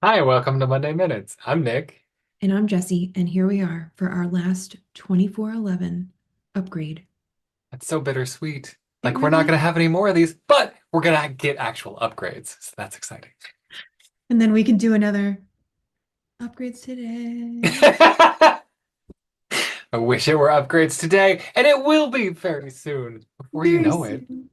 Hi, welcome to Monday Minutes. I'm Nick. And I'm Jessie, and here we are for our last 2411 upgrade. That's so bittersweet. It We're not really, going to have any more of these, but we're going to get actual upgrades. So that's exciting. and then we can do another upgrades today. I wish it were upgrades today, and it will be very soon before you Very know it. soon.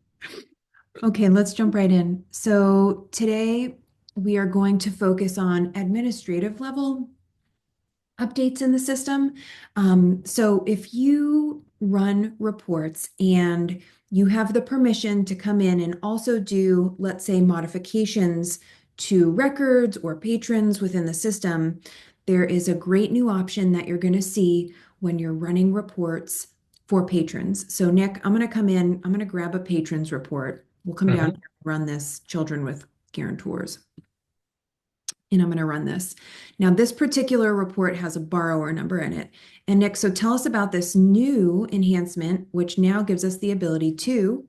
Okay, let's jump right in. So today we are going to focus on administrative level updates in the system. So if you run reports and you have the permission to come in and also do, let's say, modifications to records or patrons within the system, there is a great new option that you're going to see when you're running reports for patrons. So Nick, I'm going to come in, I'm going to grab a patrons report. We'll come down Mhm. here and run this children with guarantors, and I'm going to run this. Now, this particular report has a borrower number in it. And Nick, so tell us about this new enhancement, which now gives us the ability to.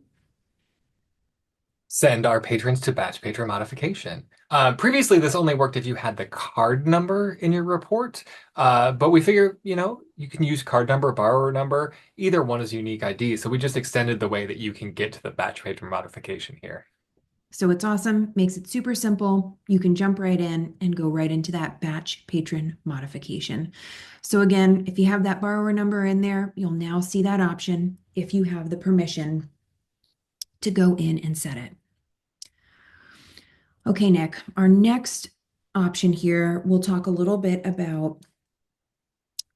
Send our patrons to batch patron modification. Previously, this only worked if you had the card number in your report, but we figure, you can use card number, borrower number. Either one is unique ID, so we just extended the way that you can get to the batch patron modification here. So it's awesome, makes it super simple. You can jump right in and go right into that batch patron modification. So again, if you have that borrower number in there, you'll now see that option if you have the permission to go in and set it. Okay, Nick, our next option here, we'll talk a little bit about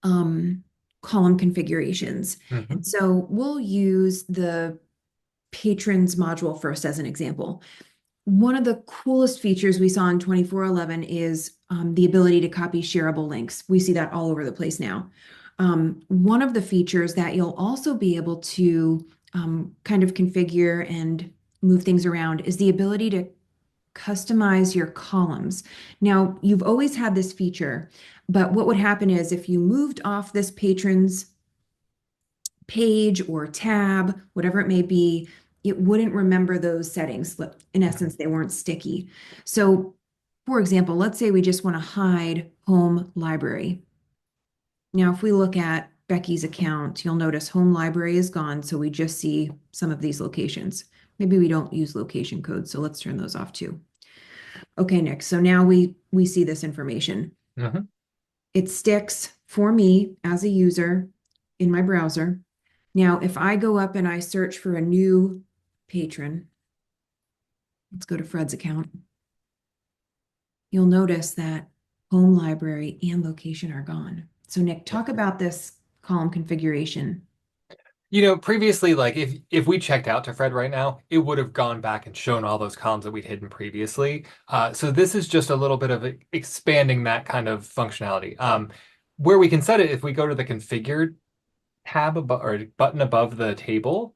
um, column configurations. Mhm. And so we'll use the patrons module first as an example. One of the coolest features we saw in 2411 is the ability to copy shareable links. We see that all over the place now. One of the features that you'll also be able to kind of configure and move things around is the ability to customize your columns. Now, you've always had this feature, but what would happen is if you moved off this patron's page or tab, whatever it may be, it wouldn't remember those settings. In essence, they weren't sticky. So, for example, let's say we just want to hide home library. Now, if we look at Becky's account, you'll notice home library is gone, so we just see some of these locations. Maybe we don't use location codes, so let's turn those off too. Okay, Nick, so now we see this information. Mhm. It sticks for me as a user in my browser. Now, if I go up and I search for a new patron, let's go to Fred's account, you'll notice that home library and location are gone. So Nick, Yeah. talk about this column configuration. Previously, like if we checked out to Fred right now, it would have gone back and shown all those columns that we'd hidden previously. So this is just a little bit of expanding that kind of functionality. Where we can set it, if we go to the configured tab above or button above the table,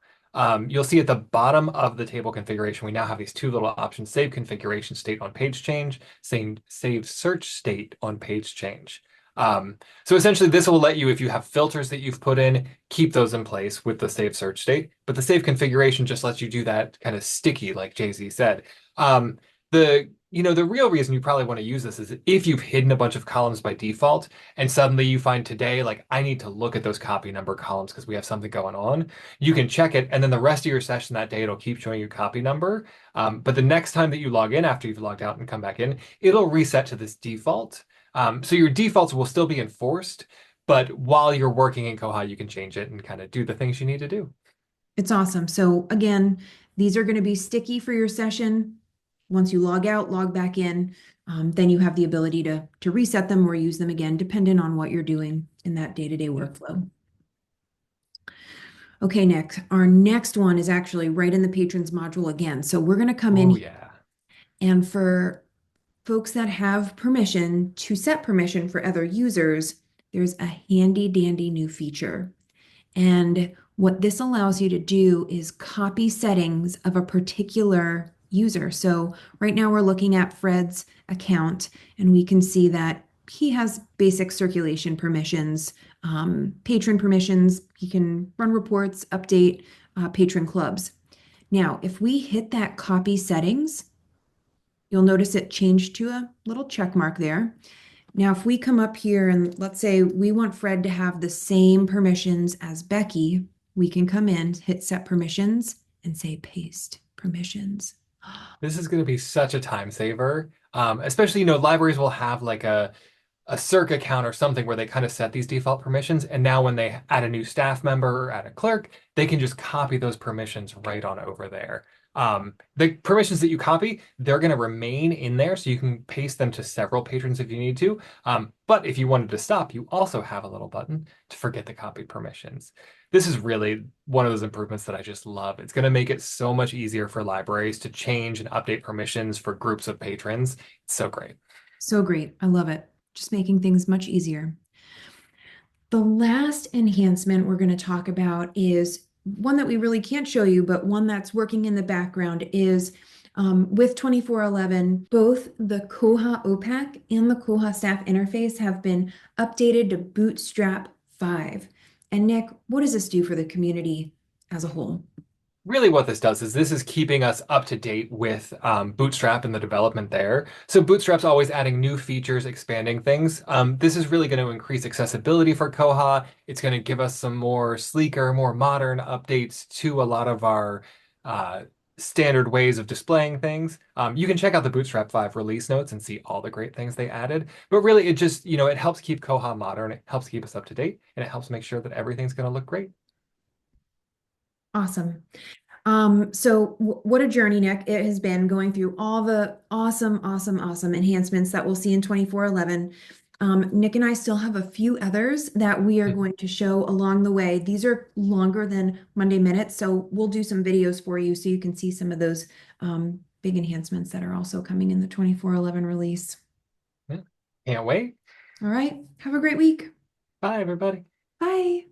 you'll see at the bottom of the table configuration, we now have these two little options: save configuration state on page change, save search state on page change. So essentially, this will let you, if you have filters that you've put in, keep those in place with the save search state. But the save configuration just lets you do that kind of sticky, like Jay-Z said. The real reason you probably want to use this is if you've hidden a bunch of columns by default, and suddenly you find today, like, I need to look at those copy number columns because we have something going on. You can check it, and then the rest of your session that day, it'll keep showing you copy number. But the next time that you log in after you've logged out and come back in, it'll reset to this default. So your defaults will still be enforced, but while you're working in Koha, you can change it and kind of do the things you need to do. It's awesome. So again, these are going to be sticky for your session. Once you log out, log back in, then you have the ability to reset them or use them again, depending on what you're doing in that day-to-day workflow. Okay, Nick, our next one is actually right in the patrons module again. So we're going to come Oh in yeah. and for folks that have permission to set permission for other users, there's a handy dandy new feature. And what this allows you to do is copy settings of a particular user. So right now we're looking at Fred's account and we can see that he has basic circulation permissions, patron permissions. He can run reports, update patron clubs. Now, if we hit that copy settings, You'll notice it changed to a little check mark there. Now, if we come up here and let's say we want Fred to have the same permissions as Becky, we can come in, hit set permissions, and say paste permissions. This is going to be such a time saver. Especially, libraries will have like a Circ account or something where they kind of set these default permissions. And now when they add a new staff member or add a clerk, they can just copy those permissions right on over there. The permissions that you copy, they're going to remain in there, so you can paste them to several patrons if you need to. But if you wanted to stop, you also have a little button to forget the copied permissions. This is really one of those improvements that I just love. It's going to make it so much easier for libraries to change and update permissions for groups of patrons. It's so great. So great. I love it. Just making things much easier. The last enhancement we're going to talk about is one that we really can't show you, but one that's working in the background is with 2411, both the Koha OPAC and the Koha staff interface have been updated to Bootstrap 5. And Nick, what does this do for the community as a whole? Really what this is keeping us up to date with Bootstrap and the development there. So Bootstrap's always adding new features, expanding things. This is really going to increase accessibility for Koha. It's going to give us some more sleeker, more modern updates to a lot of our standard ways of displaying things. You can check out the Bootstrap 5 release notes and see all the great things they added. But really, it just, it helps keep Koha modern. It helps keep us up to date, and it helps make sure that everything's going to look great. Awesome. So what a journey, Nick. It has been going through all the awesome, awesome, awesome enhancements that we'll see in 2411. Nick and I still have a few others that we are going to show along the way. These are longer than Monday Minutes, so we'll do some videos for you so you can see some of those big enhancements that are also coming in the 2411 release. Yeah. Can't wait. All right. Have a great week. Bye, everybody. Bye.